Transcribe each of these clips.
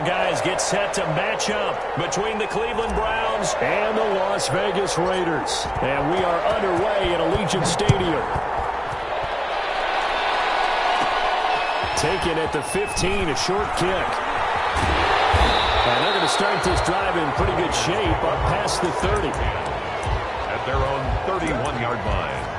guys get set to match up between the Cleveland Browns and the Las Vegas Raiders. And we are underway at Allegiant Stadium. Taken at the 15, a short kick. And they're going to start this drive in pretty good shape up past the 30. At their own 31-yard line.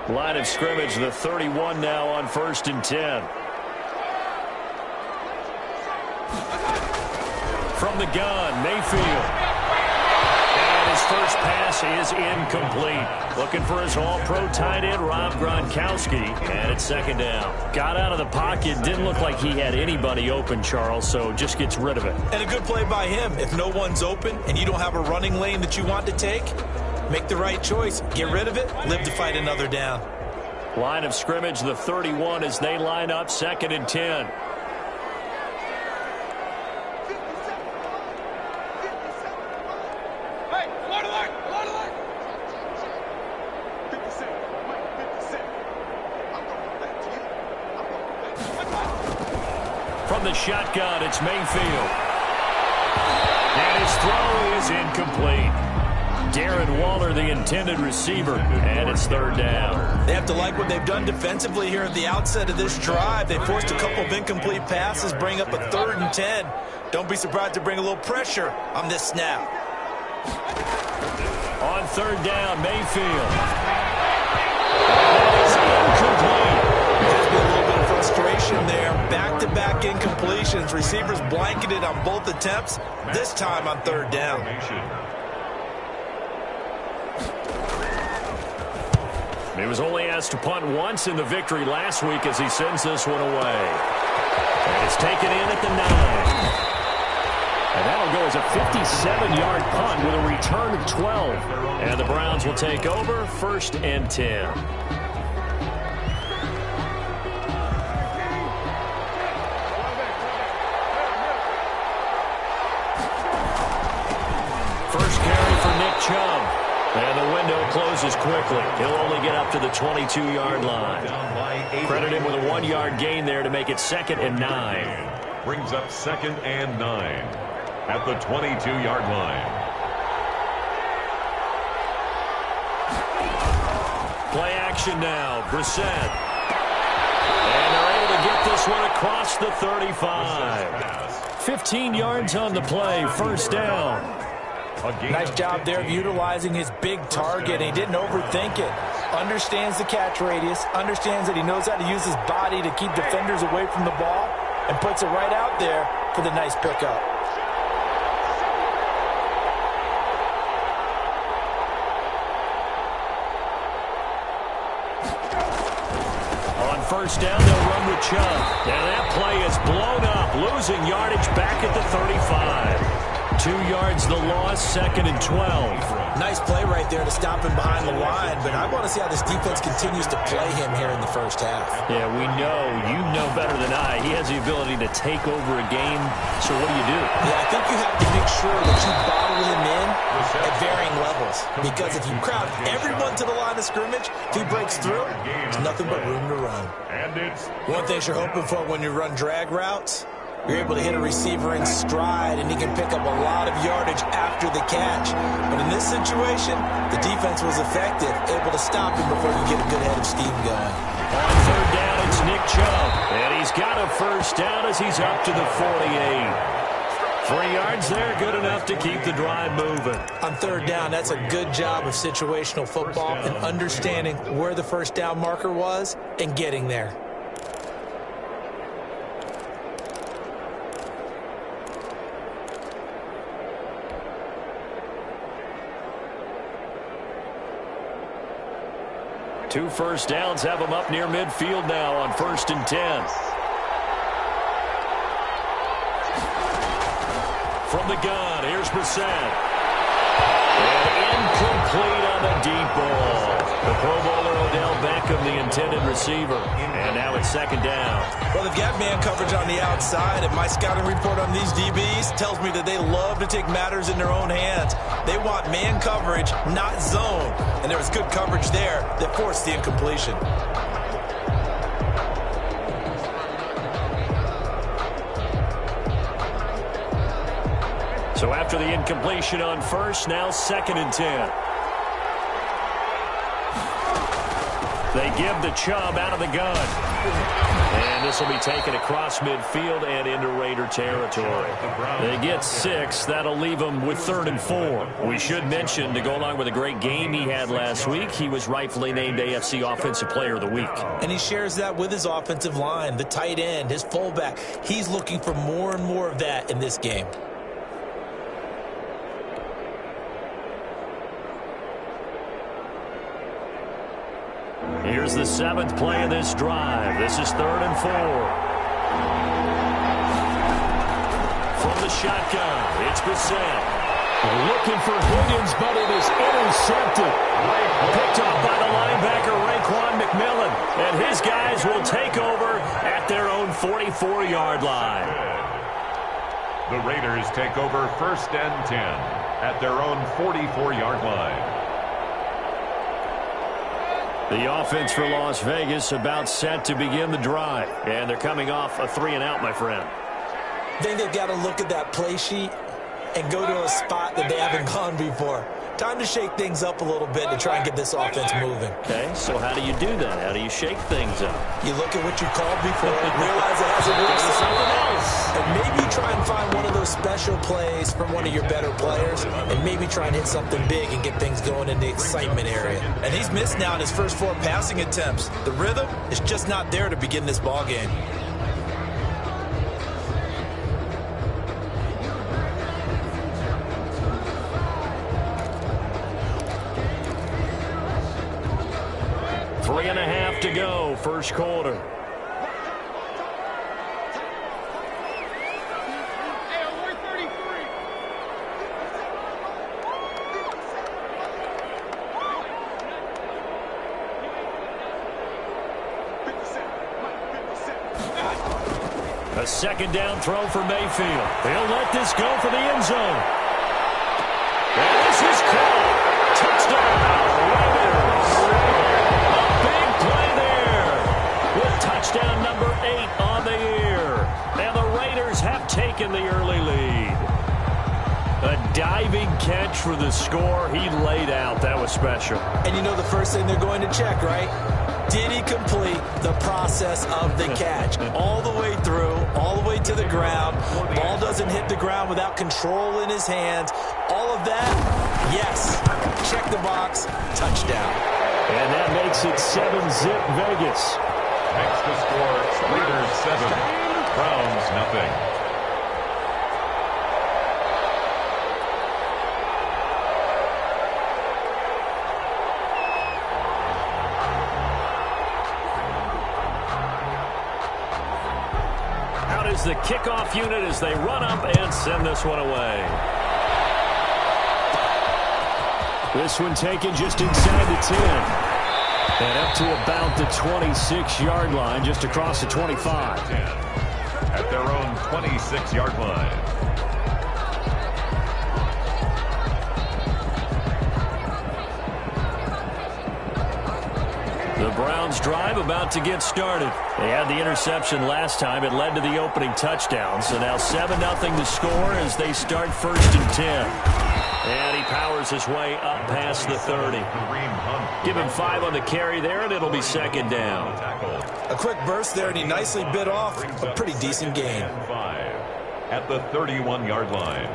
Line of scrimmage, the 31 now on 1st and 10. From the gun, Mayfield. And his first pass is incomplete. Looking for his all-pro tight end, Rob Gronkowski. And it's 2nd down. Got out of the pocket. Didn't look like he had anybody open, Charles, so just gets rid of it. And a good play by him. If no one's open and you don't have a running lane that you want to take, make the right choice. Get rid of it. Live to fight another down. Line of scrimmage, the 31 as they line up 2nd and 10. From the shotgun, it's Mayfield. And his throw is incomplete. Darren Waller, the intended receiver, and it's 3rd down. They have to like what they've done defensively here at the outset of this drive. They forced a couple of incomplete passes, bring up a 3rd and 10. Don't be surprised to bring a little pressure on this snap. On 3rd down, Mayfield. That is incomplete. There's been a little bit of frustration there. Back-to-back incompletions. Receivers blanketed on both attempts, this time on 3rd down. He was only asked to punt once in the victory last week as he sends this one away. And it's taken in at the 9. And that'll go as a 57-yard punt with a return of 12. And the Browns will take over 1st and 10. First carry for Nick Chubb. And the window closes quickly. He'll only get up to the 22-yard line. Credit him with a 1-yard gain there to make it 2nd and 9. Brings up 2nd and 9 at the 22-yard line. Play action now. Brissett. And they're able to get this one across the 35. 15 yards on the play. 1st down. Nice job there of utilizing his big target. He didn't overthink it. Understands the catch radius. Understands that he knows how to use his body to keep defenders away from the ball. And puts it right out there for the nice pickup. On 1st down, they'll run with Chubb. Now that play is blown up. Losing yardage back at the 35. 2 yards the loss, 2nd and 12. Nice play right there to stop him behind the line, but I want to see how this defense continues to play him here in the 1st half. Yeah, we know. You know better than I. He has the ability to take over a game, so what do you do? Yeah, I think you have to make sure that you bottle him in at varying levels, because if you crowd everyone to the line of scrimmage, if he breaks through, there's nothing but room to run. One thing you're hoping for when you run drag routes, you're able to hit a receiver in stride, and he can pick up a lot of yardage after the catch. But in this situation, the defense was effective, able to stop him before he could get a good head of steam going. On 3rd down, it's Nick Chubb. And he's got a 1st down as he's up to the 48. 3 yards there, good enough to keep the drive moving. On 3rd down, that's a good job of situational football and understanding where the 1st down marker was and getting there. Two 1st downs have him up near midfield now on 1st and 10. From the gun, here's Brissett. And receiver. And now it's second down. Well, they've got man coverage on the outside, and my scouting report on these DBs tells me that they love to take matters in their own hands. They want man coverage, not zone. And there was good coverage there that forced the incompletion. So after the incompletion on first, now second and 10. They give the Chubb out of the gun. And this will be taken across midfield and into Raider territory. They get 6. That'll leave them with 3rd and 4. We should mention, to go along with a great game he had last week, he was rightfully named AFC Offensive Player of the Week. And he shares that with his offensive line, the tight end, his fullback. He's looking for more and more of that in this game. Here's the 7th play of this drive. This is 3rd and 4. From the shotgun, it's Brissett. Looking for Higgins, but it is intercepted. Picked off by the linebacker, Raekwon McMillan. And his guys will take over at their own 44-yard line. The Raiders take over 1st and 10 at their own 44-yard line. The offense for Las Vegas about set to begin the drive. And they're coming off a 3-and-out, my friend. I think they've got to look at that play sheet and go to a spot that they haven't gone before. Time to shake things up a little bit to try and get this offense moving. Okay, so how do you do that? How do you shake things up? You look at what you called before, realize it hasn't worked something else. And maybe try and find one of those special plays from one of your better players, and maybe try and hit something big and get things going in the excitement area. And he's missed now in his first 4 passing attempts. The rhythm is just not there to begin this ball game. To go, first quarter. A second down throw for Mayfield. They'll let this go for the end zone. And this is caught. Touchdown, Raiders. Touchdown number 8 on the year. And the Raiders have taken the early lead. A diving catch for the score. He laid out. That was special. And you know the first thing they're going to check, right? Did he complete the process of the catch? All the way through, all the way to the ground. Ball doesn't hit the ground without control in his hands. All of that, yes. Check the box. Touchdown. And that makes it 7-zip Vegas. Next to score, Raiders 7, Browns nothing. Out is the kickoff unit as they run up and send this one away. This one taken just inside the 10. And up to about the 26-yard line, just across the 25. At their own 26-yard line. The Browns drive about to get started. They had the interception last time. It led to the opening touchdown. So now 7-0 to score as they start 1st and 10. And he powers his way up past the 30. Give him 5 on the carry there, and it'll be second down. A quick burst there, and he nicely bit off a pretty decent gain. 5 at the 31-yard line.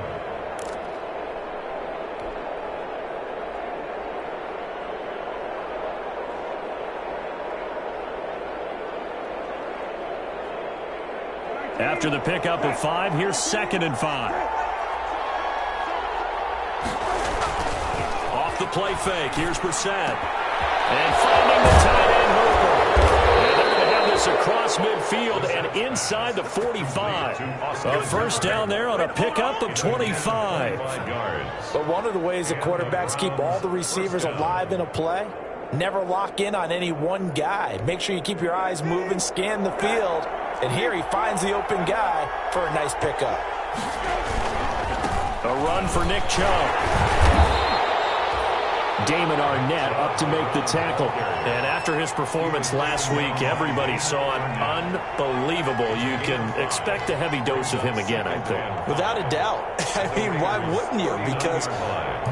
After the pickup of 5, here's 2nd and 5. The play fake. Here's Brissett. And finding the tight end Hooper. And they're going to have this across midfield and inside the 45. A first down there on a pickup of 25. But one of the ways that quarterbacks keep all the receivers alive in a play Never lock in on any one guy. Make sure you keep your eyes moving, scan the field. And here he finds the open guy for a nice pickup. A run for Nick Chubb. Damon Arnett up to make the tackle. And after his performance last week, everybody saw it. Unbelievable. You can expect a heavy dose of him again, I think. Without a doubt. I mean, why wouldn't you? Because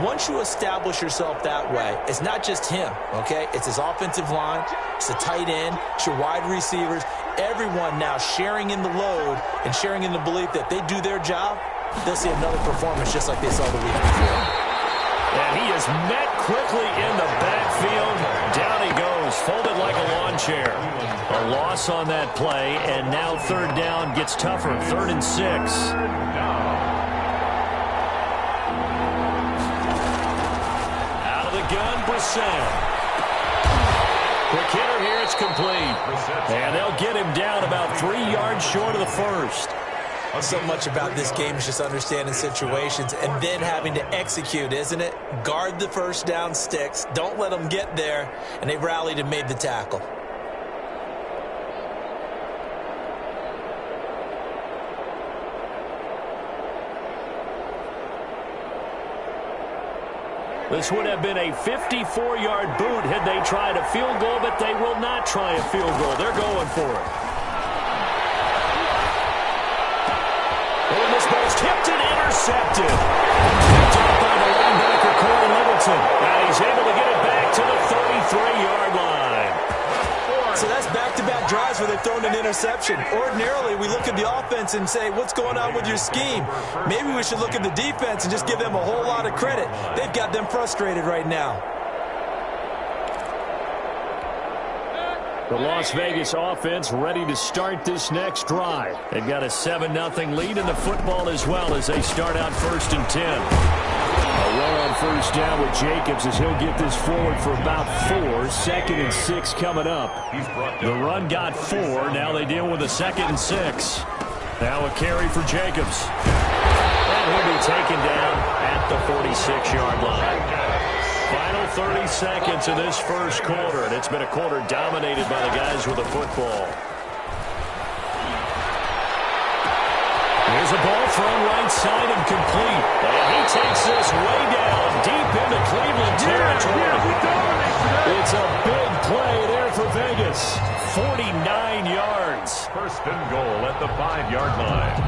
once you establish yourself that way, it's not just him, okay? It's his offensive line, it's the tight end, it's your wide receivers, everyone now sharing in the load and sharing in the belief that they do their job, they'll see another performance just like they saw the week before. And he is met quickly in the backfield. Down he goes, folded like a lawn chair. A loss on that play, and now third down gets tougher. 3rd and 6. Out of the gun, Brissett. Quick hitter here, it's complete. And they'll get him down about 3 yards short of the first. So much about this game is just understanding situations and then having to execute, isn't it? Guard the first down sticks. Don't let them get there. And they rallied and made the tackle. This would have been a 54-yard boot had they tried a field goal, but they will not try a field goal. They're going for it. And this ball's tipped and intercepted. Picked up by the linebacker, Corey Littleton. And he's able to get it back to the 33-yard line. So that's back-to-back drives where they've thrown an interception. Ordinarily, we look at the offense and say, what's going on with your scheme? Maybe we should look at the defense and just give them a whole lot of credit. They've got them frustrated right now. The Las Vegas offense ready to start this next drive. They've got a 7-0 lead in the football as well as they start out 1st and 10. A run on first down with Jacobs as he'll get this forward for about 4. 2nd and 6 coming up. The run got 4. Now they deal with a 2nd and 6. Now a carry for Jacobs. And he'll be taken down at the 46-yard line. Final 30 seconds in this first quarter, and it's been a quarter dominated by the guys with the football. Here's a ball thrown right side and complete. And he takes this way down deep into Cleveland territory. It's a big play there for Vegas. 49 yards. 1st and goal at the 5-yard line.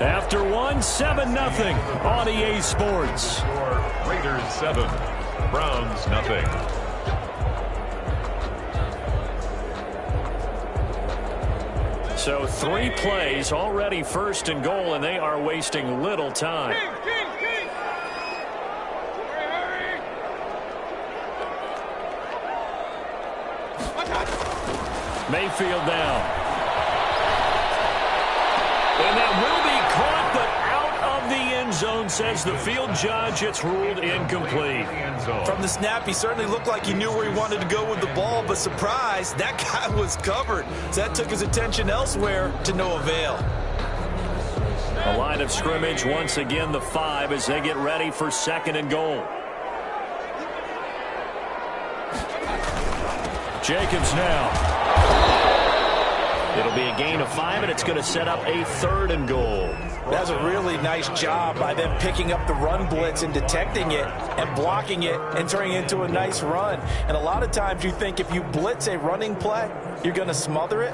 After one, 7-0 on EA Sports. Raiders 7, Browns nothing. So 3 plays already 1st and goal, and they are wasting little time. Mayfield down. And that will be caught, but out of the end zone, says the field judge. It's ruled incomplete. From the snap, he certainly looked like he knew where he wanted to go with the ball, but surprise, that guy was covered. So that took his attention elsewhere to no avail. A line of scrimmage, once again, the 5 as they get ready for 2nd and goal. Jacobs now. It'll be a gain of 5, and it's going to set up a 3rd and goal. That's a really nice job by them picking up the run blitz and detecting it and blocking it and turning it into a nice run. And a lot of times you think if you blitz a running play, you're going to smother it.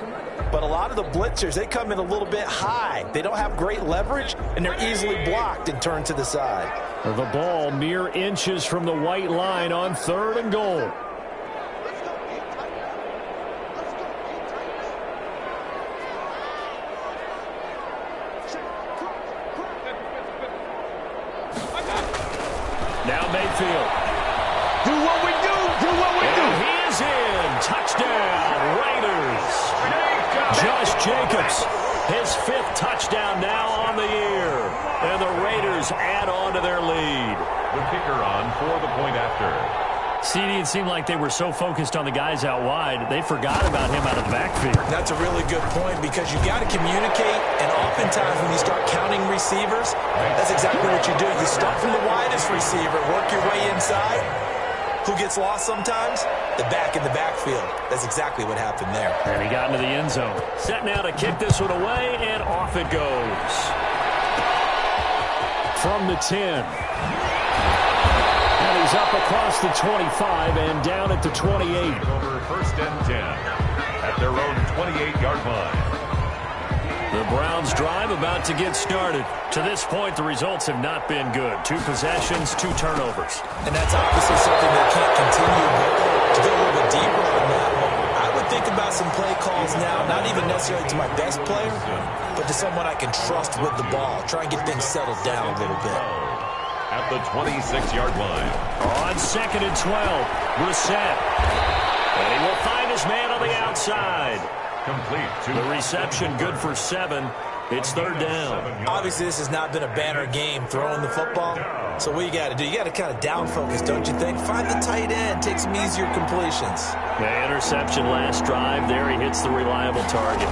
But a lot of the blitzers, they come in a little bit high. They don't have great leverage, and they're easily blocked and turned to the side. The ball mere inches from the white line on 3rd and goal. Now Mayfield. Do what we do. Do what we do. He is in. Touchdown, Raiders. Josh Jacobs, his 5th touchdown now on the year. And the Raiders add on to their lead. The kicker on for the point after. CD, it seemed like they were so focused on the guys out wide, they forgot about him out of the backfield. That's a really good point because you got to communicate, and oftentimes when you start counting receivers, that's exactly what you do. You start from the widest receiver, work your way inside. Who gets lost sometimes? The back in the backfield. That's exactly what happened there. And he got into the end zone. Set now to kick this one away, and off it goes. From the 10. And he's up across the 25 and down at the 28. Over first and 10 at their own 28-yard line. The Browns drive about to get started. To this point, the results have not been good. 2 possessions, 2 turnovers. And that's obviously something that can't continue. But to go a little bit deeper on that, I would think about some play calls now, not even necessarily to my best player, but to someone I can trust with the ball. Try and get things settled down a little bit. At the 26-yard line. On 2nd and 12, Brissett. And he will find his man on the outside. Complete to the reception, good for 7. It's 3rd down. Obviously, this has not been a banner game throwing the football. So what you got to do, you got to kind of down focus, don't you think? Find the tight end, take some easier completions. The interception last drive. There he hits the reliable target.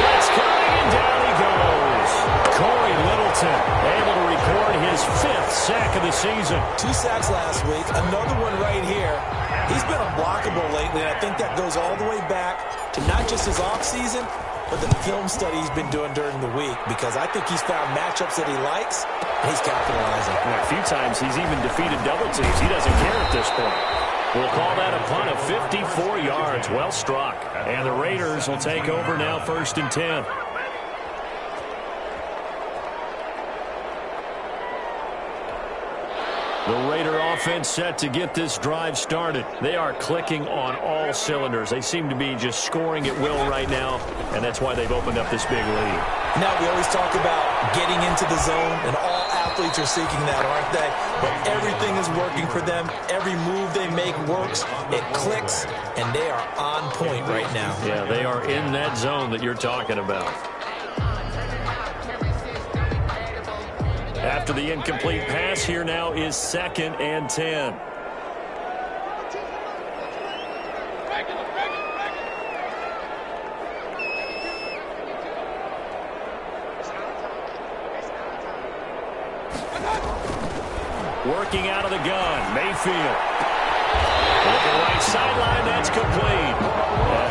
Blitz coming, and down he goes. Corey Littleton able to record his 5th sack of the season. 2 sacks last week, another one right here. He's been unblockable lately, and I think that goes all the way back to not just his offseason, but the film study he's been doing during the week, because I think he's found matchups that he likes, and he's capitalizing. And a few times he's even defeated double teams. He doesn't care at this point. We'll call that a punt of 54 yards. Well struck. And the Raiders will take over now, 1st and 10. The Raider offense set to get this drive started. They are clicking on all cylinders. They seem to be just scoring at will right now, and that's why they've opened up this big lead. Now, we always talk about getting into the zone, and all athletes are seeking that, aren't they? But everything is working for them. Every move they make works. It clicks, and they are on point right now. Yeah, they are in that zone that you're talking about. After the incomplete pass, here now is 2nd and 10. Working out of the gun, Mayfield. Looking right sideline, that's complete.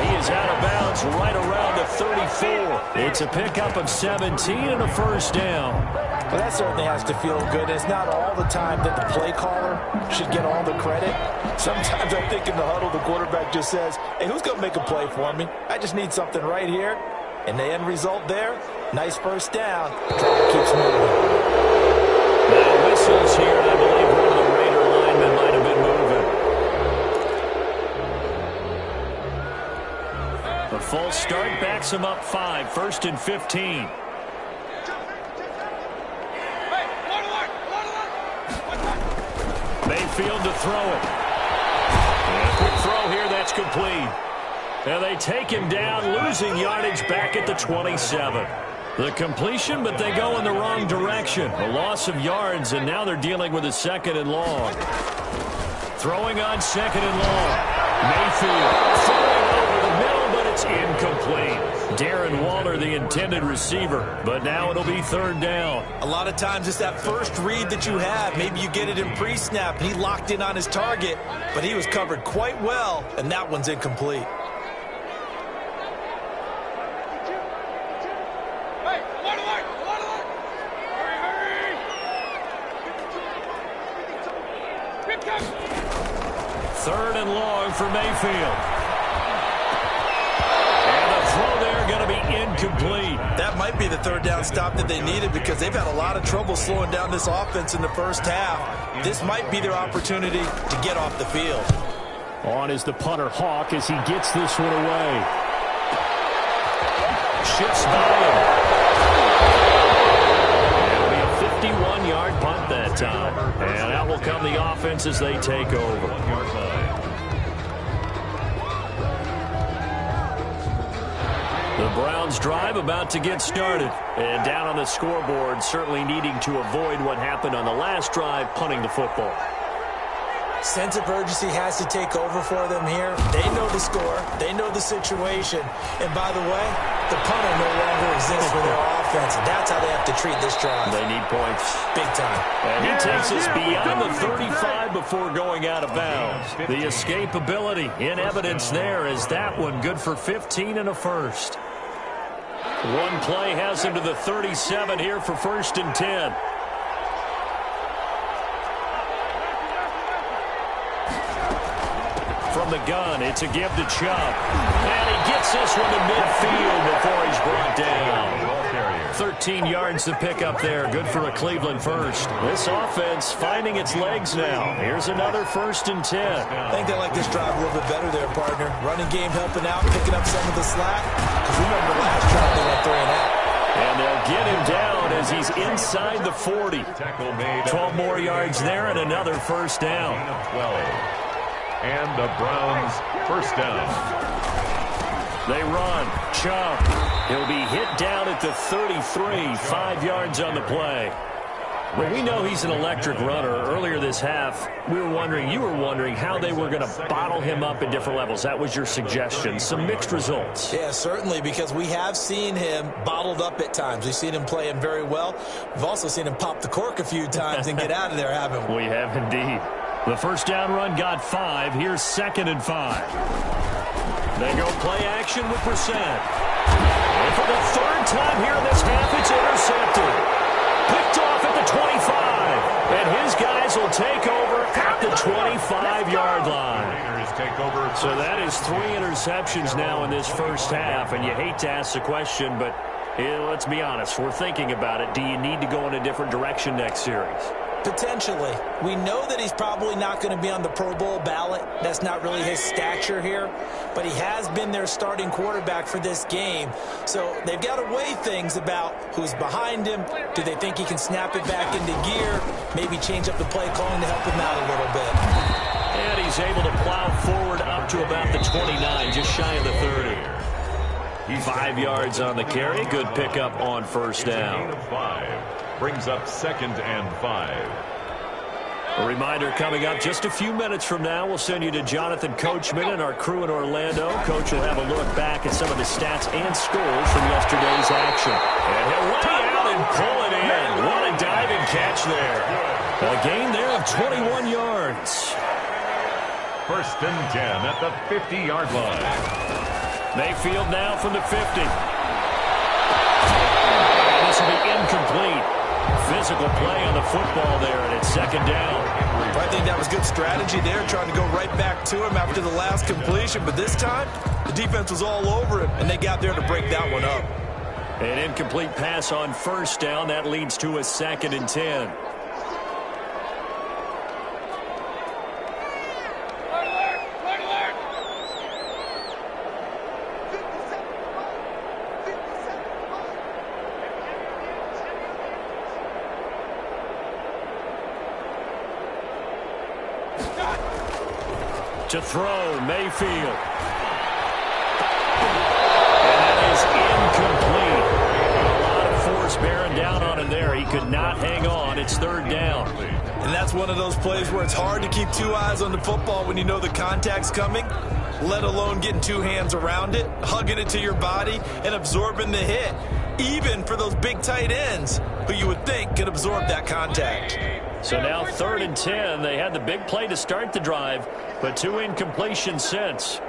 He is out of bounds right around the 34. It's a pickup of 17 and a 1st down. Well, that certainly has to feel good. It's not all the time that the play caller should get all the credit. Sometimes I think in the huddle, the quarterback just says, hey, who's going to make a play for me? I just need something right here. And the end result there, nice 1st down. Drive keeps moving. Now whistles here, and I believe one of the Raider linemen might have been moving. A false start backs him up 5, 1st and 15. Mayfield to throw it. And a quick throw here, that's complete. And they take him down, losing yardage back at the 27. The completion, but they go in the wrong direction. A loss of yards, and now they're dealing with a 2nd and long. Throwing on 2nd and long. Mayfield throwing over the middle, but it's incomplete. Darren Waller, the intended receiver, but now it'll be 3rd down. A lot of times it's that first read that you have. Maybe you get it in pre-snap, and he locked in on his target, but he was covered quite well, and that one's incomplete. Third and long for Mayfield. And the throw there going to be incomplete. That might be the 3rd down stop that they needed because they've had a lot of trouble slowing down this offense in the 1st half. This might be their opportunity to get off the field. On is the punter Hawk as he gets this one away. Shifts by him. It'll be a 51-yard punt that time. And out will come the offense as they take over. The Browns drive about to get started. And down on the scoreboard, certainly needing to avoid what happened on the last drive, punting the football. Sense of urgency has to take over for them here. They know the score. They know the situation. And by the way, the punter no longer exists for their offense. That's how they have to treat this drive. They need points. Big time. And he takes us beyond the 35 before going out of bounds. The escapability in evidence there is that one good for 15 and a first. One play has him to the 37 here for 1st and 10. From the gun, it's a give to Chubb. And he gets this one to midfield before he's brought down. 13 yards to pick up there. Good for a Cleveland first. This offense finding its legs now. Here's another 1st and 10. I think they like this drive a little bit better there, partner. Running game helping out, picking up some of the slack. Because remember, last drive they went 3 and out. And they'll get him down as he's inside the 40. 12 more yards there and another 1st down. And the Browns first down. They run. Chubb. He'll be hit down at the 33. 5 yards on the play. Well, we know he's an electric runner. Earlier this half, you were wondering how they were going to bottle him up at different levels. That was your suggestion. Some mixed results. Yeah, certainly, because we have seen him bottled up at times. We've seen him play him very well. We've also seen him pop the cork a few times and get out of there, haven't we? We have indeed. The first down run got 5. Here's 2nd and 5. They go play action with Brissett. And for the 3rd time here in this half, it's intercepted. Picked off at the 25. And his guys will take over at the 25-yard line. So that is 3 interceptions now in this first half. And you hate to ask the question, but let's be honest. We're thinking about it. Do you need to go in a different direction next series? Potentially. We know that he's probably not going to be on the Pro Bowl ballot. That's not really his stature here. But he has been their starting quarterback for this game. So they've got to weigh things about who's behind him. Do they think he can snap it back into gear? Maybe change up the play calling to help him out a little bit. And he's able to plow forward up to about the 29, just shy of the 30. 5 yards on the carry. Good pickup on 1st down. Brings up 2nd and 5. A reminder coming up just a few minutes from now. We'll send you to Jonathan Coachman and our crew in Orlando. Coach will have a look back at some of the stats and scores from yesterday's action. And he'll lay out and pull it in. What a diving catch there. A gain there of 21 yards. 1st and 10 at the 50-yard line. Mayfield now from the 50. And this will be incomplete. Physical play on the football there, and it's 2nd down. I think that was good strategy there, trying to go right back to him after the last completion. But this time, the defense was all over him, and they got there to break that one up. An incomplete pass on 1st down. That leads to a 2nd and 10. To throw, Mayfield. And that is incomplete. A lot of force bearing down on him there. He could not hang on. It's 3rd down. And that's one of those plays where it's hard to keep 2 eyes on the football when you know the contact's coming, let alone getting 2 hands around it, hugging it to your body, and absorbing the hit. Even for those big tight ends who you would think could absorb that contact. So now 3rd and 10. They had the big play to start the drive, but 2 incompletions since.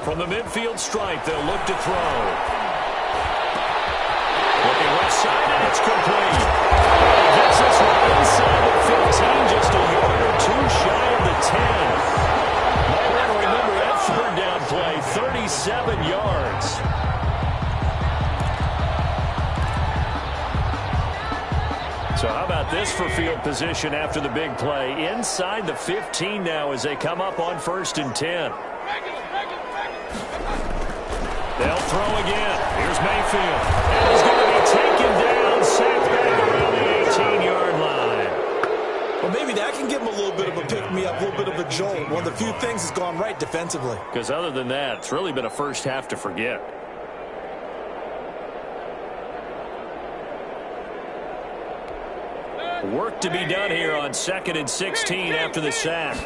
From the midfield stripe, they'll look to throw. Looking left side, and it's complete. He gets this one inside the 15, just a yard or 2 shy of the 10. Might want to remember that 3rd down play, 37 yards. So how about this for field position after the big play? Inside the 15 now as they come up on 1st and 10. They'll throw again. Here's Mayfield. And he's going to be taken down, sacked back around the 18-yard line. Well, Well, maybe that can give him a little bit of a pick-me-up, a little bit of a jolt. One of the few things that's gone right defensively. Because other than that, it's really been a first half to forget. Work to be done here on 2nd and 16 after the sack.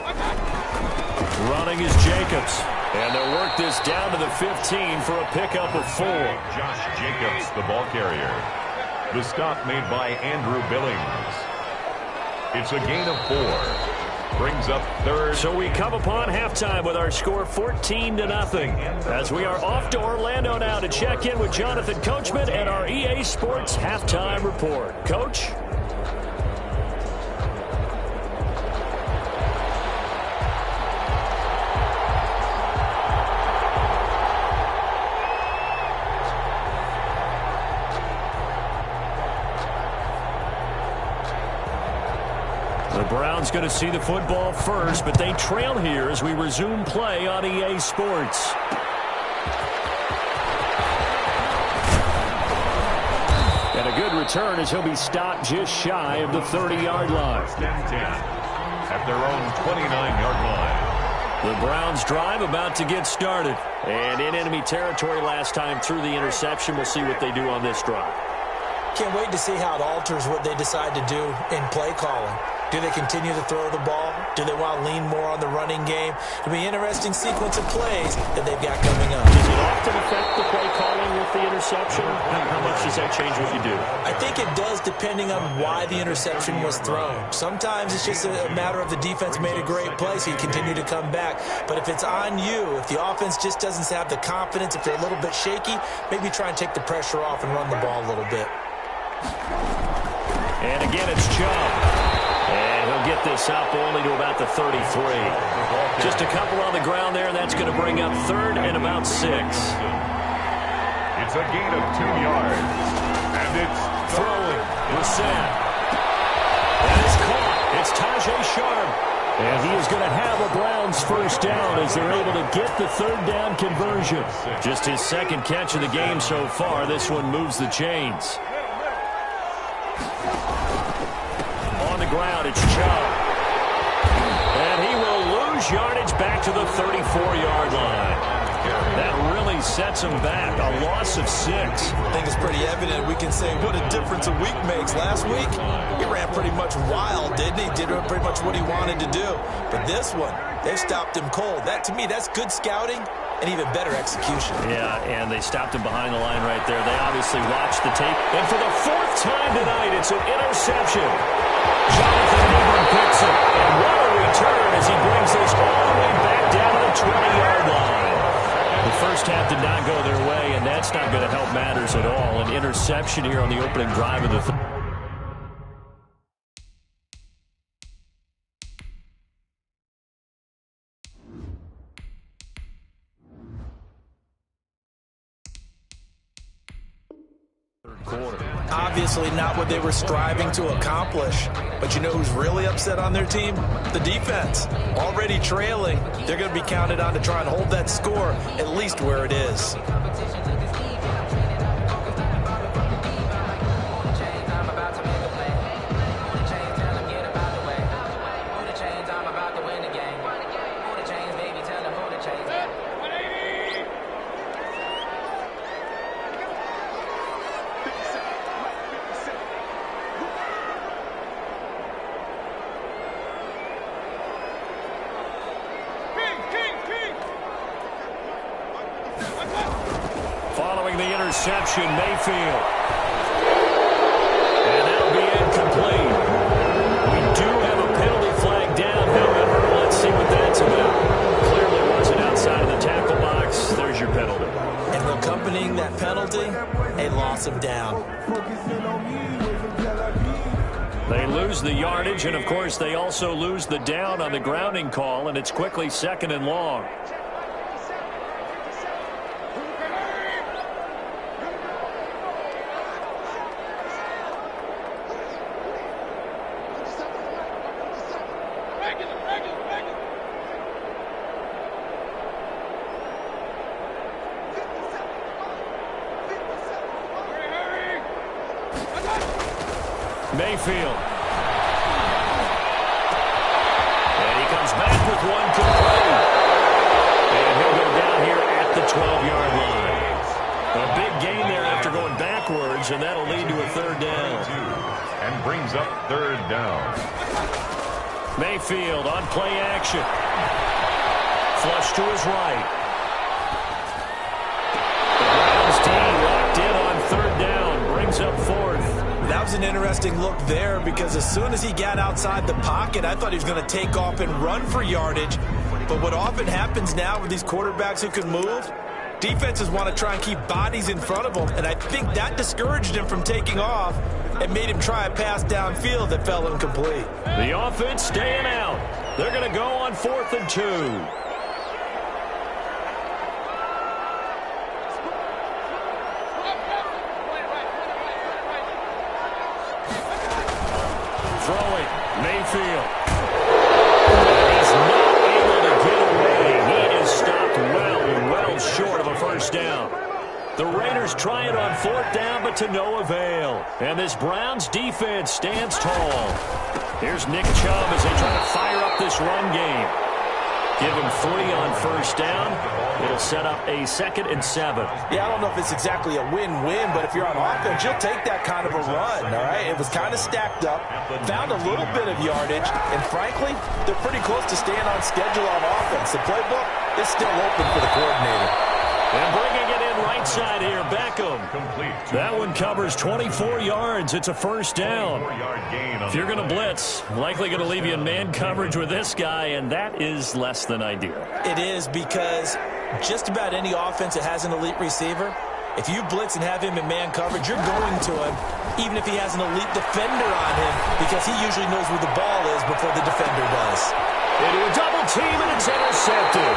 Running is Jacobs. And they'll work this down to the 15 for a pickup of 4. Josh Jacobs, the ball carrier. The stop made by Andrew Billings. It's a gain of 4. Brings up 3rd. So we come upon halftime with our score 14-0 as we are off to Orlando now to check in with Jonathan Coachman and our EA Sports halftime report. Coach? The Browns going to see the football first, but they trail here as we resume play on EA Sports. And a good return as he'll be stopped just shy of the 30-yard line. 10 at their own 29-yard line. The Browns drive about to get started. And in enemy territory last time through the interception. We'll see what they do on this drive. Can't wait to see how it alters what they decide to do in play calling. Do they continue to throw the ball? Do they want to lean more on the running game? It'll be an interesting sequence of plays that they've got coming up. Does it often affect the play calling with the interception? How much does that change what you do? I think it does depending on why the interception was thrown. Sometimes it's just a matter of the defense made a great play, so you continue to come back. But if it's on you, if the offense just doesn't have the confidence, if they're a little bit shaky, maybe try and take the pressure off and run the ball a little bit. And again, it's Chubb. And he'll get this up only to about the 33. Just a couple on the ground there, and that's going to bring up 3rd and about 6. It's a gain of 2 yards. And it's throwing. Brissett. And it's caught. It's Tajay Sharp. And he is going to have a Browns first down as they're able to get the 3rd down conversion. Just his 2nd catch of the game so far. This one moves the chains. On the ground, it's Chubb. And he will lose yardage back to the 34-yard line. That really sets him back. A loss of 6. I think it's pretty evident. We can say what a difference a week makes. Last week, he ran pretty much wild, didn't he? Did pretty much what he wanted to do. But this one, they stopped him cold. That, to me, that's good scouting and even better execution. Yeah, and they stopped him behind the line right there. They obviously watched the tape. And for the 4th time tonight, it's an interception. Jonathan Ingram picks it. And what a return as he brings this all the way back down to the 20-yard line. The first half did not go their way, and that's not going to help matters at all. An interception here on the opening drive of the quarter. Obviously not what they were striving to accomplish. But you know who's really upset on their team? The defense. Already trailing. They're going to be counted on to try and hold that score at least where it is. Following the interception, Mayfield. And that'll be incomplete. We do have a penalty flag down, however. Let's see what that's about. Clearly wasn't outside of the tackle box. There's your penalty. And accompanying that penalty, a loss of down. They lose the yardage, and of course they also lose the down on the grounding call, and it's quickly 2nd and long. Mayfield. yards, and that'll lead to a third down. And brings up third down. Mayfield on play action. Flush to his right. The Browns team locked in on third down. Brings up fourth. That was an interesting look there because as soon as he got outside the pocket, I thought he was going to take off and run for yardage. But what often happens now with these quarterbacks who can move, defenses want to try and keep bodies in front of them, and I think that discouraged him from taking off and made him try a pass downfield that fell incomplete. The offense staying out. They're going to go on 4th and 2. Throwing, Mayfield. He's not able to get away. He is stopped well short of a first down. The Raiders try it on 4th down, but to no avail. And this Browns defense stands tall. Here's Nick Chubb as they try to fire up this run game. Give him 3 on first down. It'll set up a 2nd and 7. Yeah, I don't know if it's exactly a win-win, but if you're on offense, you'll take that kind of a run, all right? It was kind of stacked up, found a little bit of yardage, and frankly, they're pretty close to staying on schedule on offense. The playbook is still open for the coordinator. And bringing it in right side here, Beckham. That one covers 24 yards. It's a first down. If you're going to blitz, likely going to leave you in man coverage with this guy, and that is less than ideal. It is because just about any offense that has an elite receiver, if you blitz and have him in man coverage, you're going to him, even if he has an elite defender on him, because he usually knows where the ball is before the defender does. Into a double team, and it's intercepted.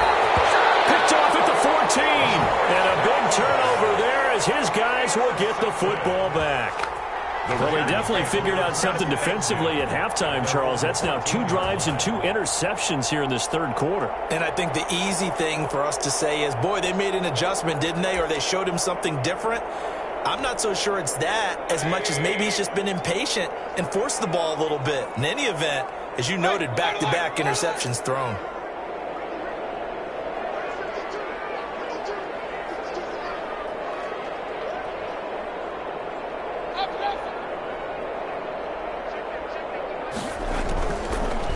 Picked off at the 14. And a big turnover there as his guys will get the football back. Well, they definitely figured out something defensively at halftime, Charles. That's now 2 drives and 2 interceptions here in this third quarter. And I think the easy thing for us to say is, boy, they made an adjustment, didn't they? Or they showed him something different. I'm not so sure it's that as much as maybe he's just been impatient and forced the ball a little bit. In any event, as you noted, back-to-back interceptions thrown.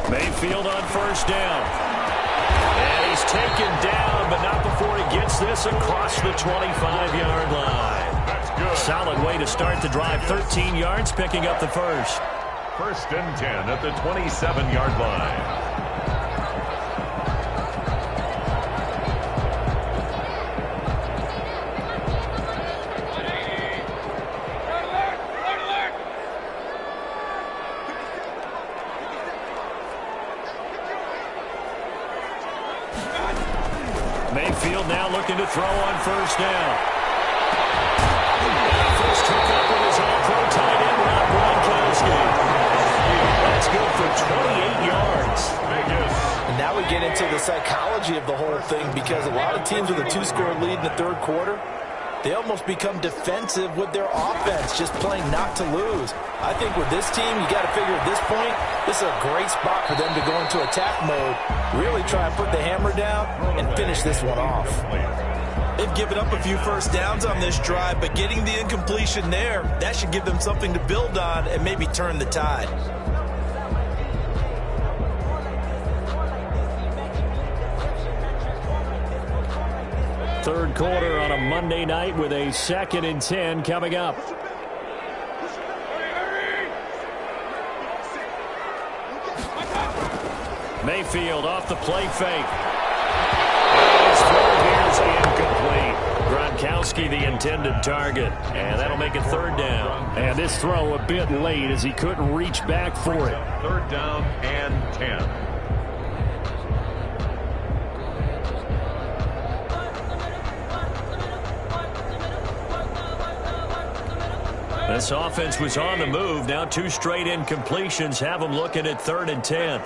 Mayfield on first down. And he's taken down, but not before he gets this across the 25-yard line. That's good. Solid way to start the drive. 13 yards, picking up the first. 1st and 10 at the 27-yard line. Mayfield now looking to throw on first down. First took up with his all-pro tight end, Rob Gronkowski. That's good for 28 yards. And now we get into the psychology of the whole thing, because a lot of teams with a 2-score lead in the third quarter, they almost become defensive with their offense, just playing not to lose. I think with this team, you got to figure at this point, this is a great spot for them to go into attack mode, really try and put the hammer down and finish this one off. They've given up a few first downs on this drive, but getting the incompletion there, that should give them something to build on and maybe turn the tide. Third quarter on a Monday night with a 2nd and 10 coming up. Mayfield off the play fake. His throw here is incomplete. Gronkowski the intended target, and that'll make it third down. And this throw a bit late as he couldn't reach back for it. 3rd down and 10. This offense was on the move. Now 2 straight incompletions have them looking at 3rd and 10.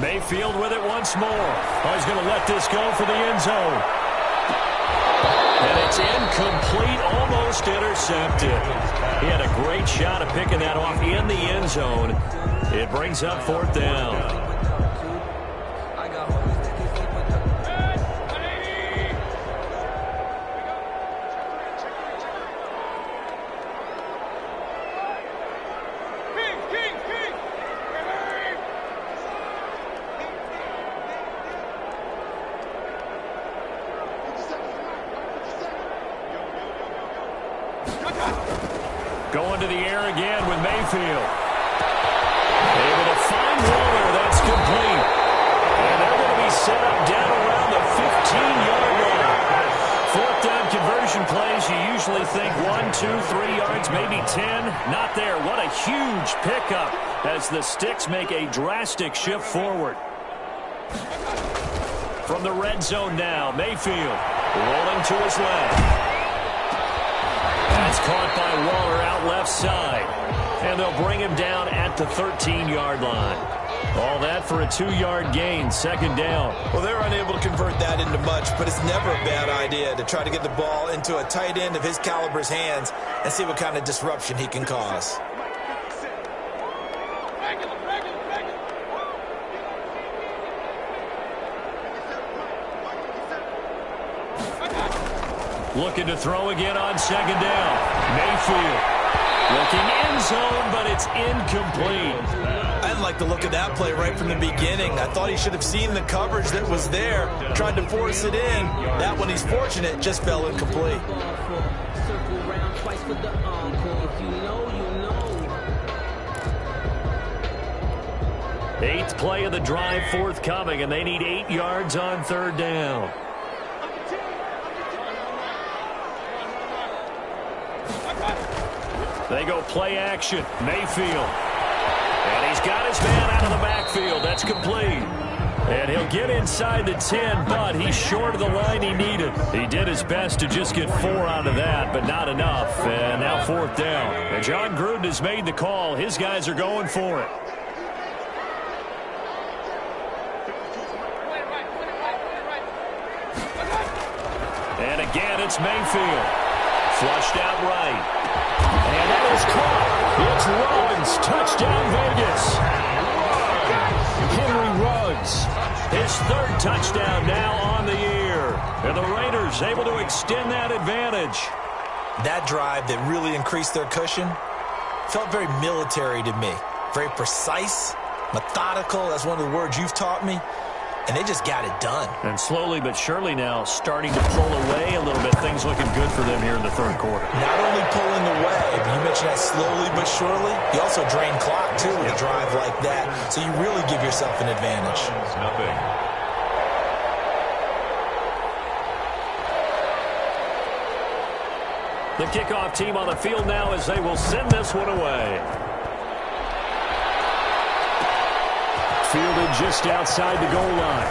Mayfield with it once more. Oh, he's going to let this go for the end zone. And it's incomplete, almost intercepted. He had a great shot at picking that off in the end zone. It brings up 4th down. Going to the air again with Mayfield. Able to find Waller. That's complete. And they're going to be set up down around the 15-yard line. Fourth down conversion plays, you usually think 1, 2, 3 yards, maybe 10. Not there. What a huge pickup as the Sticks make a drastic shift forward. From the red zone now, Mayfield rolling to his left. That's caught by Waller out left side. And they'll bring him down at the 13-yard line. All that for a 2-yard gain, second down. Well, they're unable to convert that into much, but it's never a bad idea to try to get the ball into a tight end of his caliber's hands and see what kind of disruption he can cause. Looking to throw again on second down. Mayfield looking end zone, but it's incomplete. I didn't like the look of that play right from the beginning. I thought he should have seen the coverage that was there, tried to force it in. That one, he's fortunate, just fell incomplete. Eighth play of the drive forthcoming, and they need 8 yards on third down. They go play action. Mayfield. And he's got his man out of the backfield. That's complete. And he'll get inside the 10, but he's short of the line he needed. He did his best to just get 4 out of that, but not enough. And now fourth down. And John Gruden has made the call. His guys are going for it. And again, it's Mayfield. Flushed out right. And that is caught. It's Ruggs. Touchdown, Vegas. Henry Ruggs. His third touchdown now on the year. And the Raiders able to extend that advantage. That drive that really increased their cushion felt very military to me. Very precise, methodical. That's one of the words you've taught me. And they just got it done. And slowly but surely now starting to pull away a little bit. Things looking good for them here in the third quarter. Not only pulling away, but you mentioned that slowly but surely. You also drain clock, too, with a drive like that. So you really give yourself an advantage. Nothing. The kickoff team on the field now as they will send this one away. Fielded just outside the goal line.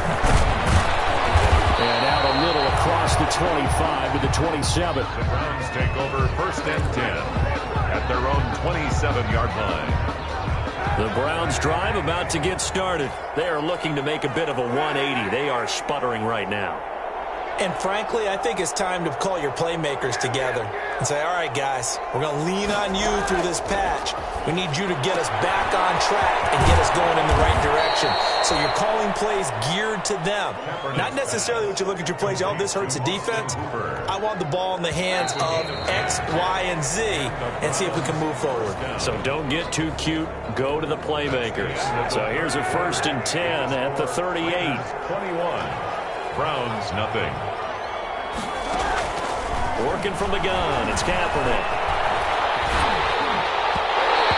And out a little across the 25 to the 27. The Browns take over first and 10 at their own 27-yard line. The Browns drive about to get started. They are looking to make a bit of a 180. They are sputtering right now. And frankly, I think it's time to call your playmakers together and say, all right, guys, we're going to lean on you through this patch. We need you to get us back on track and get us going in the right direction. So you're calling plays geared to them. Not necessarily what you look at your plays, oh, this hurts the defense. I want the ball in the hands of X, Y, and Z and see if we can move forward. So don't get too cute. Go to the playmakers. So here's a 1st and 10 at the 38. 21. Browns, nothing. Working from the gun, it's Kaepernick.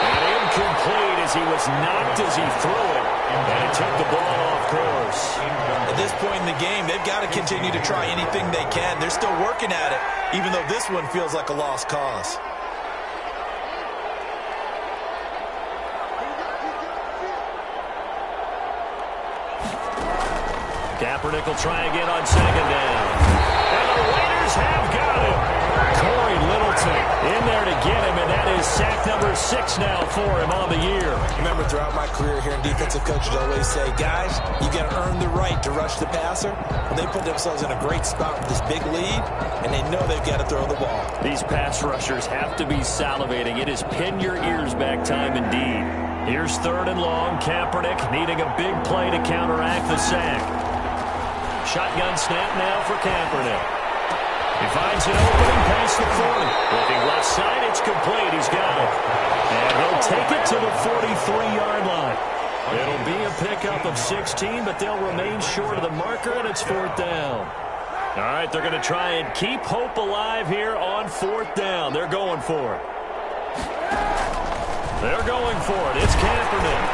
And incomplete as he was knocked as he threw it. And he took the ball off course. At this point in the game, they've got to continue to try anything they can. They're still working at it, even though this one feels like a lost cause. Kaepernick will try again on second down. And the Raiders have got him. Corey Littleton in there to get him, and that is sack number 6 now for him on the year. Remember, throughout my career here in defensive coaches, I always say, guys, you got to earn the right to rush the passer. Well, they put themselves in a great spot with this big lead, and they know they've got to throw the ball. These pass rushers have to be salivating. It is pin your ears back time indeed. Here's 3rd and long. Kaepernick needing a big play to counteract the sack. Shotgun snap now for Kaepernick. He finds an opening past the 40. Looking left side, it's complete. He's got it. And he'll take it to the 43-yard line. It'll be a pickup of 16, but they'll remain short of the marker, and it's 4th down. All right, they're going to try and keep hope alive here on 4th down. They're going for it. They're going for it. It's Kaepernick.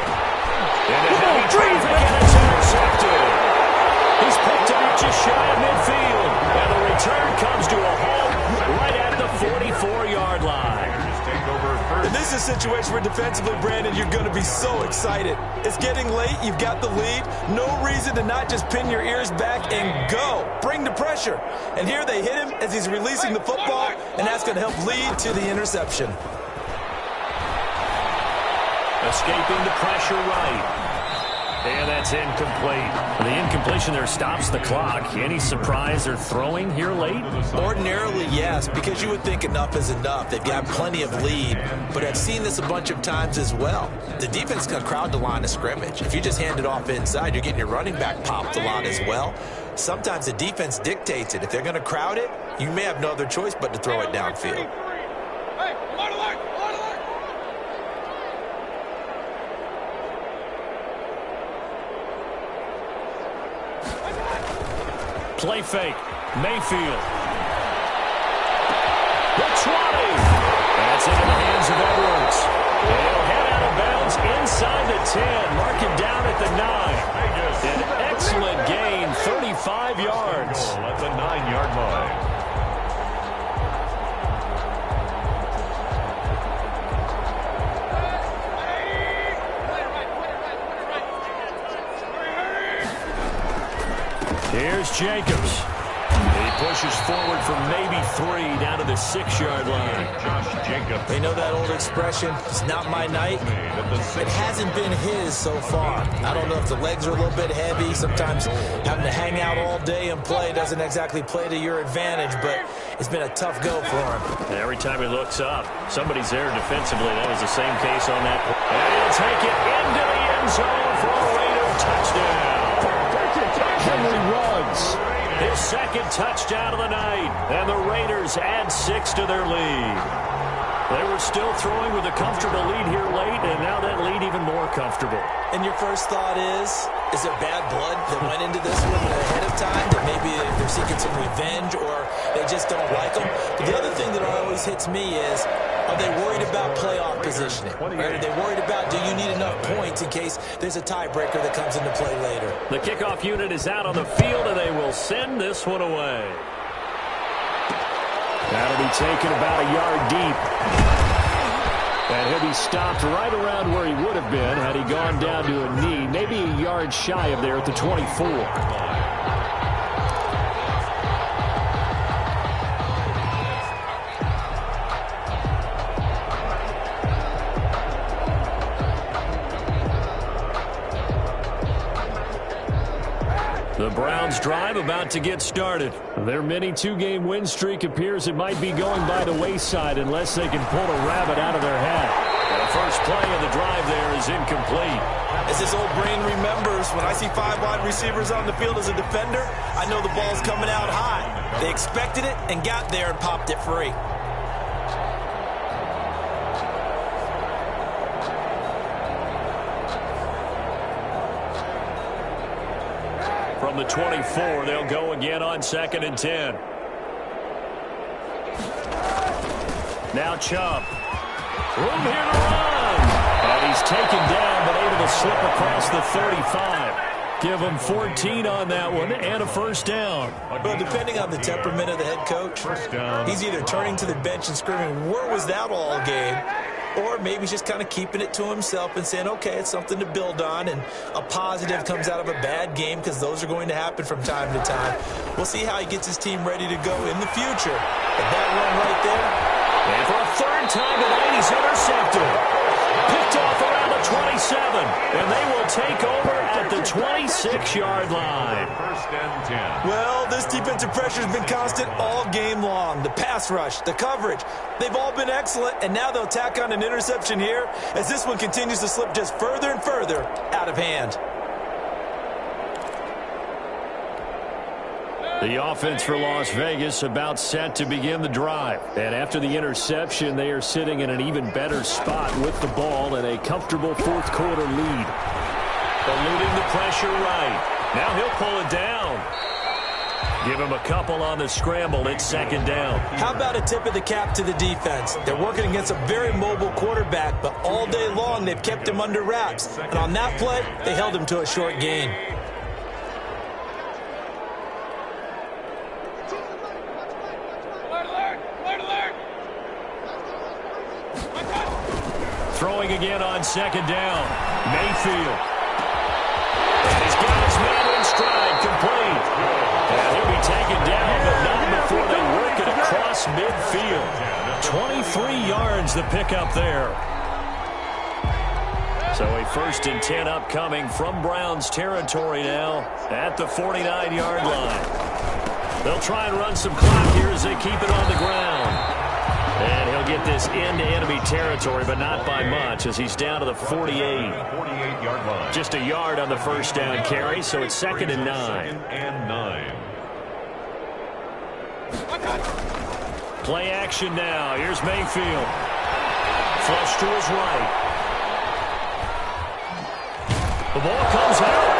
And a heavy traffic, and it's intercepted. He's picked up just shy of midfield. And the return comes to a halt right at the 44-yard line. And this is a situation where defensively, Brandon, you're going to be so excited. It's getting late. You've got the lead. No reason to not just pin your ears back and go. Bring the pressure. And here they hit him as he's releasing the football, and that's going to help lead to the interception. Escaping the pressure right. And that's incomplete. The incompletion there stops the clock. Any surprise they're throwing here late? Ordinarily, yes, because you would think enough is enough. They've got plenty of lead, but I've seen this a bunch of times as well. The defense can crowd the line of scrimmage. If you just hand it off inside, you're getting your running back popped a lot as well. Sometimes the defense dictates it. If they're going to crowd it, you may have no other choice but to throw it downfield. Play fake. Mayfield. The 20. That's into the hands of Edwards. They'll head out of bounds inside the 10. Mark him down at the 9. An excellent gain, 35 yards. At the 9-yard line. Here's Jacobs. He pushes forward for maybe 3 down to the 6-yard line. Josh Jacobs. They know that old expression, it's not my night. It hasn't been his so far. I don't know if the legs are a little bit heavy. Sometimes having to hang out all day and play doesn't exactly play to your advantage, but it's been a tough go for him. And every time he looks up, somebody's there defensively. That was the same case on that. And he'll take it into the end zone for a Raider touchdown. Henry Ruggs. His second touchdown of the night, and the Raiders add 6 to their lead. They were still throwing with a comfortable lead here late, and now that lead even more comfortable. And your first thought is there bad blood that went into this one ahead of time, that maybe they're seeking some revenge or they just don't like them? But the other thing that always hits me is, are they worried about playoff positioning? Right? Are they worried about, do you need enough points in case there's a tiebreaker that comes into play later? The kickoff unit is out on the field, and they will send this one away. That'll be taken about a yard deep. And he'll be stopped right around where he would have been had he gone down to a knee, maybe a yard shy of there at the 24. The Browns drive about to get started. Their mini 2-game win streak appears it might be going by the wayside unless they can pull a rabbit out of their hat. And the first play of the drive there is incomplete. As this old brain remembers, when I see 5 wide receivers on the field as a defender, I know the ball's coming out high. They expected it and got there and popped it free. From the 24, they'll go again on 2nd and 10. Now Chubb. Room here to run. And he's taken down, but able to slip across the 35. Give him 14 on that one and a first down. Well, depending on the temperament of the head coach, he's either turning to the bench and screaming, where was that all game? Or maybe he's just kind of keeping it to himself and saying, okay, it's something to build on, and a positive comes out of a bad game, because those are going to happen from time to time. We'll see how he gets his team ready to go in the future. But that run right there. And for a third time tonight, he's intercepted. Picked off around the 27, and they will take over at the 26-yard line. First and 10. Well, this defensive pressure has been constant all game long. The pass rush, the coverage, they've all been excellent, and now they'll tack on an interception here as this one continues to slip just further and further out of hand. The offense for Las Vegas about set to begin the drive. And after the interception, they are sitting in an even better spot with the ball and a comfortable fourth-quarter lead. Eluding the pressure right. Now he'll pull it down. Give him a couple on the scramble. It's second down. How about a tip of the cap to the defense? They're working against a very mobile quarterback, but all day long they've kept him under wraps. And on that play, they held him to a short gain. Throwing again on second down. Mayfield. And he's got his man in stride, complete. And he'll be taken down, but not before they work it across midfield. 23 yards the pickup there. So a 1st and 10 upcoming from Browns territory now at the 49-yard line. They'll try and run some clock here as they keep it on the ground. And he'll get this into enemy territory, but not by much as he's down to the 48. 48-yard line. Just a yard on the first down carry, so it's 2nd and 9. 2nd and 9. Play action now. Here's Mayfield. Flush to his right. The ball comes out.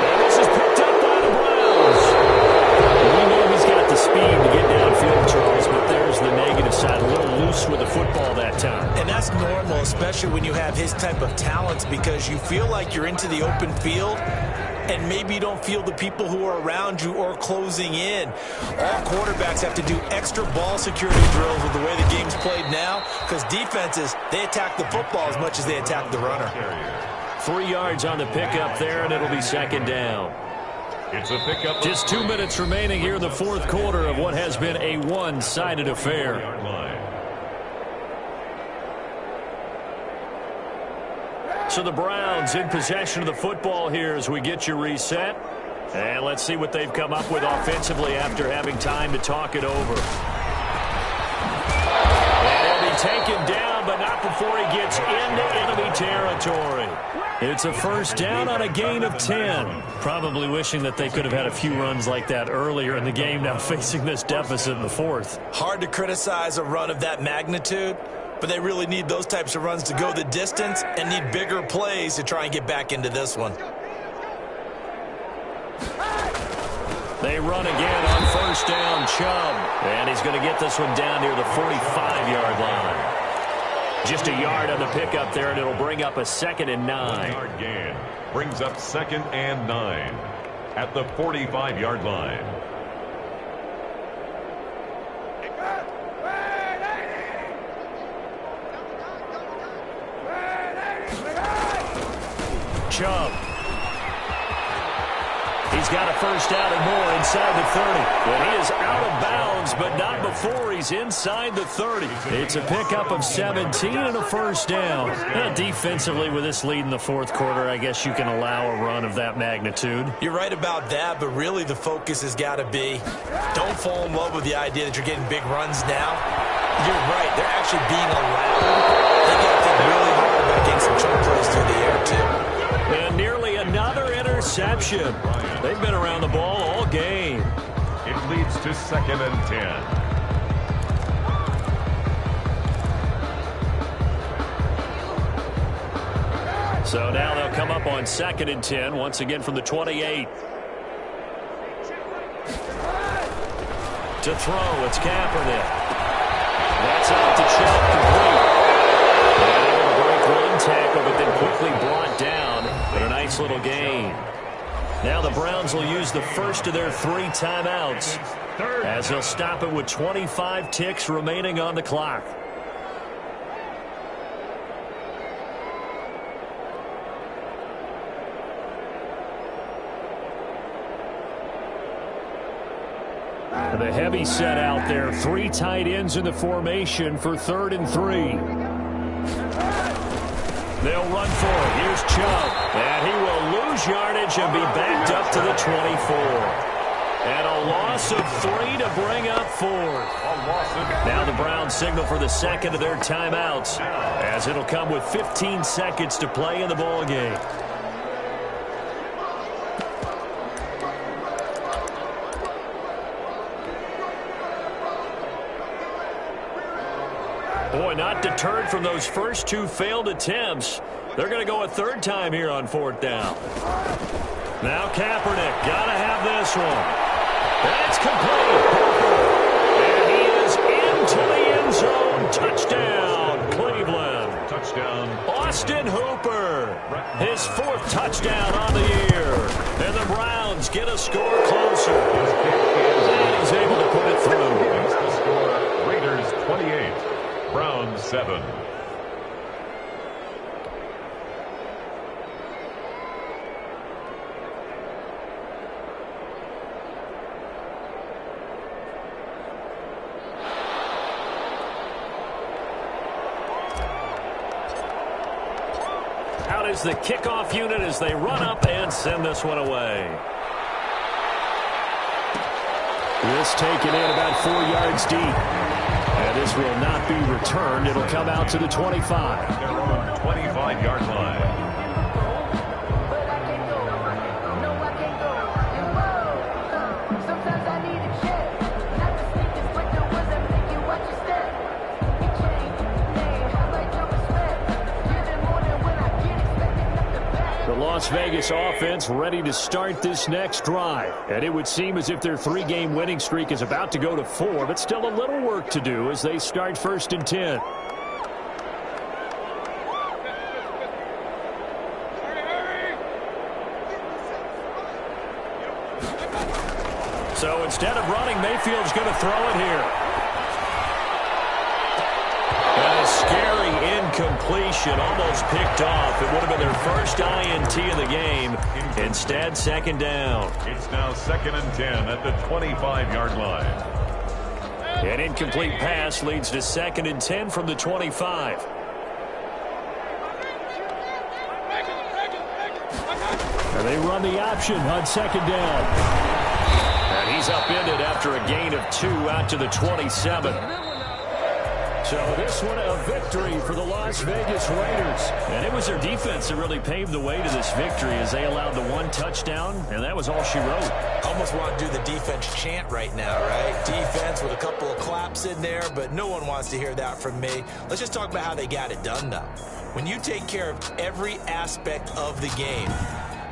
And this is picked up by the Browns. We know he's got the speed to get downfield, Charles, but there's the negative side. A little loose with the football that time. And that's normal, especially when you have his type of talents, because you feel like you're into the open field and maybe you don't feel the people who are around you or closing in. All quarterbacks have to do extra ball security drills with the way the game's played now, because defenses, they attack the football as much as they attack the runner. 3 yards on the pickup there, and it'll be second down. It's a pickup. Just 2 minutes remaining here in the fourth quarter of what has been a one-sided affair. So the Browns in possession of the football here as we get you reset. And let's see what they've come up with offensively after having time to talk it over. And he'll be taken down, but not before he gets into enemy territory. It's a first down on a gain of 10. Probably wishing that they could have had a few runs like that earlier in the game, now facing this deficit in the fourth. Hard to criticize a run of that magnitude, but they really need those types of runs to go the distance and need bigger plays to try and get back into this one. They run again on first down, Chubb. And he's going to get this one down near the 45-yard line. Just a yard on the pickup there, and it'll bring up a 2nd and 9. 1 yard gain brings up 2nd and 9 at the 45-yard line. Chubb. He's got a first down and more inside the 30. And he is out of bounds, but not before he's inside the 30. It's a pickup of 17 and a first down. And defensively, with this lead in the fourth quarter, I guess you can allow a run of that magnitude. You're right about that, but really the focus has got to be, don't fall in love with the idea that you're getting big runs now. You're right. They're actually being allowed. They got to think really hard about getting some chunk plays through the air, too. And nearly another interception. They've been around the ball all game. It leads to 2nd and 10. So now they'll come up on 2nd and 10, once again from the 28. To throw, it's Kaepernick. That's out to Chubb, complete. And able to break one tackle, but then quickly brought down. But a nice little gain. Now the Browns will use the first of their 3 timeouts as they'll stop it with 25 ticks remaining on the clock. The heavy set out there. 3 tight ends in the formation for 3rd and 3. They'll run for it. Here's Chubb. And he will lose yardage and be backed up to the 24. And a loss of 3 to bring up 4th. Now the Browns signal for the 2nd of their timeouts, as it'll come with 15 seconds to play in the ball game. Boy, not deterred from those first 2 failed attempts. They're going to go a 3rd time here on 4th down. Now Kaepernick, gotta have this one. That's complete. And he is into the end zone. Touchdown, Cleveland. Touchdown. Austin Hooper, his 4th touchdown on the year. And the Browns get a score closer. And he's able to put it through. That's the score. Raiders 28, Browns 7. Out is the kickoff unit as they run up and send this one away. This taken in about 4 yards deep. And this will not be returned. It'll come out to the 25. They're on the 25-yard line. Las Vegas offense ready to start this next drive. And it would seem as if their 3-game winning streak is about to go to 4, but still a little work to do as they start 1st and 10. So instead of running, Mayfield's going to throw it here. And a scary incompletion, almost picked off. It would have been their first INT of the game. Instead, 2nd down. It's now 2nd and 10 at the 25-yard line. An incomplete pass leads to 2nd and 10 from the 25. And they run the option on 2nd down. And he's upended after a gain of 2 out to the 27. So this one a victory for the Las Vegas Raiders. And it was their defense that really paved the way to this victory as they allowed the 1 touchdown, and that was all she wrote. Almost want to do the defense chant right now, right? Defense with a couple of claps in there, but no one wants to hear that from me. Let's just talk about how they got it done, though. When you take care of every aspect of the game,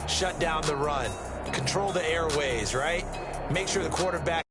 shut down the run, control the airways, right? Make sure the quarterback